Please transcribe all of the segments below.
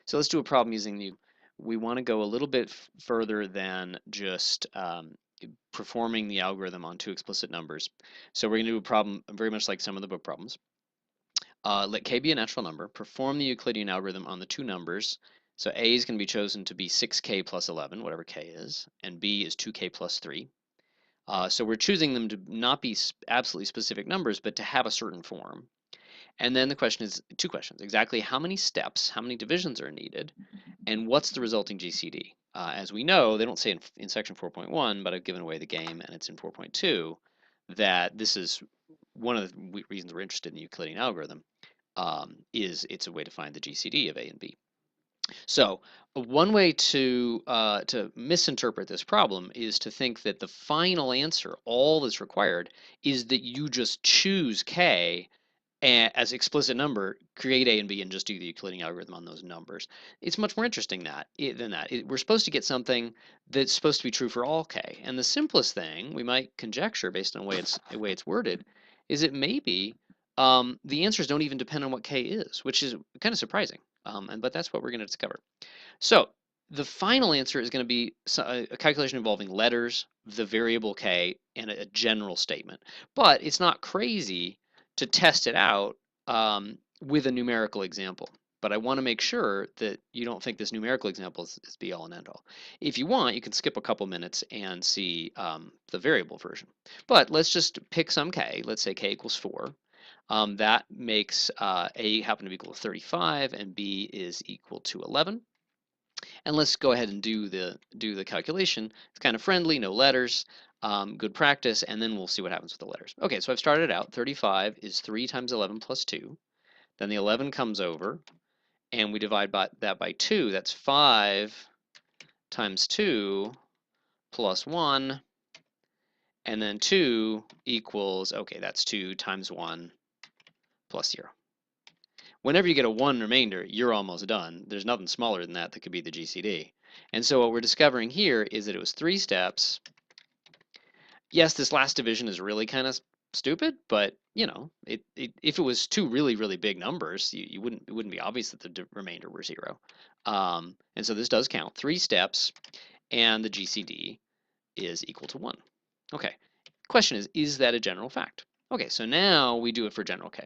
So let's do a problem using we want to go a little bit further than just performing the algorithm on two explicit numbers. So we're going to do a problem very much like some of the book problems. Let k be a natural number. Perform the Euclidean algorithm on the two numbers. So a is going to be chosen to be 6k plus 11, whatever k is, and b is 2k plus 3. So we're choosing them to not be absolutely specific numbers, but to have a certain form. And then the question is two questions. Exactly how many steps, how many divisions are needed, and what's the resulting GCD? As we know, they don't say in section 4.1, but I've given away the game and it's in 4.2, that this is one of the reasons we're interested in the Euclidean algorithm, is it's a way to find the GCD of A and B. So one way to misinterpret this problem is to think that the final answer, all that's required, is that you just choose K as explicit number, create A and B, and just do the Euclidean algorithm on those numbers. It's much more interesting than that. We're supposed to get something that's supposed to be true for all K. And the simplest thing we might conjecture based on the way it's worded is that maybe the answers don't even depend on what K is, which is kind of surprising. But that's what we're going to discover. So the final answer is going to be a calculation involving letters, the variable K, and a general statement. But it's not crazy to test it out with a numerical example. But I want to make sure that you don't think this numerical example is be all and end all. If you want, you can skip a couple minutes and see the variable version. But let's just pick some K. Let's say K equals 4. That makes A happen to be equal to 35 and B is equal to 11. And let's go ahead and do the calculation. It's kind of friendly, no letters, good practice, and then we'll see what happens with the letters. Okay, so I've started out. 35 is 3 times 11 plus 2. Then the 11 comes over, and we divide that by 2. That's 5 times 2 plus 1, and then 2 equals, okay, that's 2 times 1 plus 0. Whenever you get a 1 remainder, you're almost done. There's nothing smaller than that could be the GCD. And so what we're discovering here is that it was 3 steps. Yes, this last division is really kind of stupid, but you know, if it was two really, really big numbers, it wouldn't be obvious that the remainder were 0. And so this does count. 3 steps, and the GCD is equal to 1. Okay, question is that a general fact? Okay, so now we do it for general K.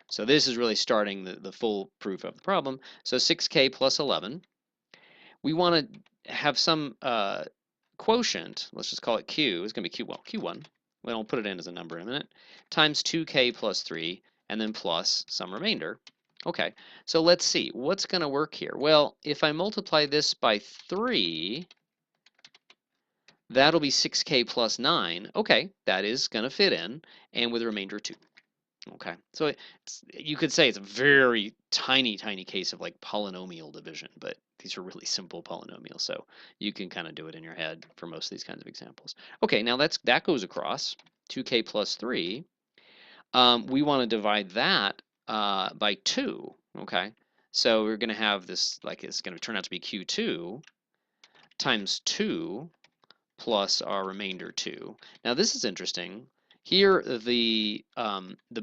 So this is really starting the full proof of the problem. So 6k plus 11. We want to have some quotient, let's just call it q. It's going to be q1. We'll put it in as a number in a minute, times 2k plus 3, and then plus some remainder. Okay, so let's see. What's going to work here? Well, if I multiply this by 3, that'll be 6k plus 9. Okay, that is going to fit in, and with a remainder 2. Okay, so you could say it's a very tiny, tiny case of like polynomial division, but these are really simple polynomials, so you can kind of do it in your head for most of these kinds of examples. Okay, now that goes across 2k plus 3. We want to divide that by 2. Okay, so we're going to have this, like it's going to turn out to be q2 times 2 plus our remainder 2. Now this is interesting. Here, the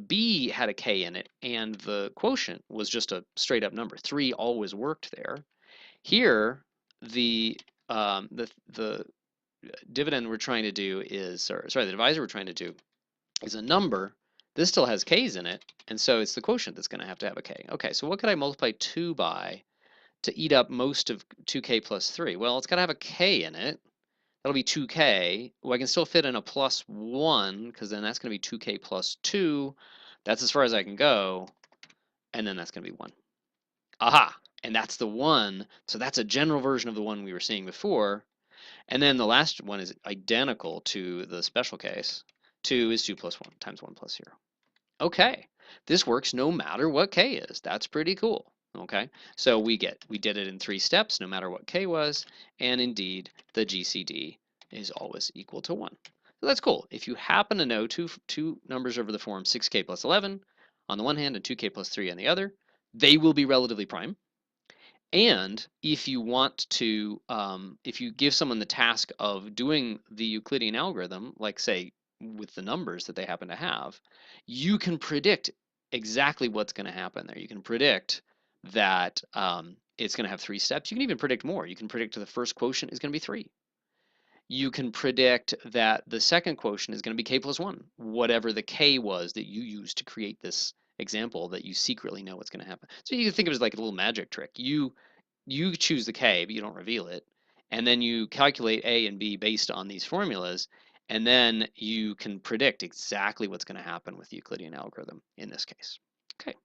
b had a k in it, and the quotient was just a straight up number. 3 always worked there. Here, the dividend we're trying to do is, or sorry, the divisor we're trying to do is a number. This still has k's in it, and so it's the quotient that's going to have a k. Okay, so what could I multiply 2 by to eat up most of 2k plus 3? Well, it's got to have a k in it. That'll be 2k. Well, I can still fit in a plus 1, because then that's going to be 2k plus 2. That's as far as I can go. And then that's going to be 1. Aha! And that's the 1. So that's a general version of the one we were seeing before. And then the last one is identical to the special case. 2 is 2 plus 1 times 1 plus 0. Okay. This works no matter what k is. That's pretty cool. Okay, so we did it in 3 steps, no matter what k was, and indeed the GCD is always equal to 1. So that's cool. If you happen to know two numbers over the form 6k plus 11 on the one hand and 2k plus 3 on the other, they will be relatively prime. And if you want to, if you give someone the task of doing the Euclidean algorithm, like say with the numbers that they happen to have, you can predict exactly what's going to happen there. You can predict that it's going to have 3 steps. You can even predict more. You can predict the first quotient is going to be 3. You can predict that the second quotient is going to be k plus 1, whatever the k was that you used to create this example that you secretly know what's going to happen. So you can think of it as like a little magic trick. You choose the k, but you don't reveal it, and then you calculate a and b based on these formulas, and then you can predict exactly what's going to happen with the Euclidean algorithm in this case. Okay.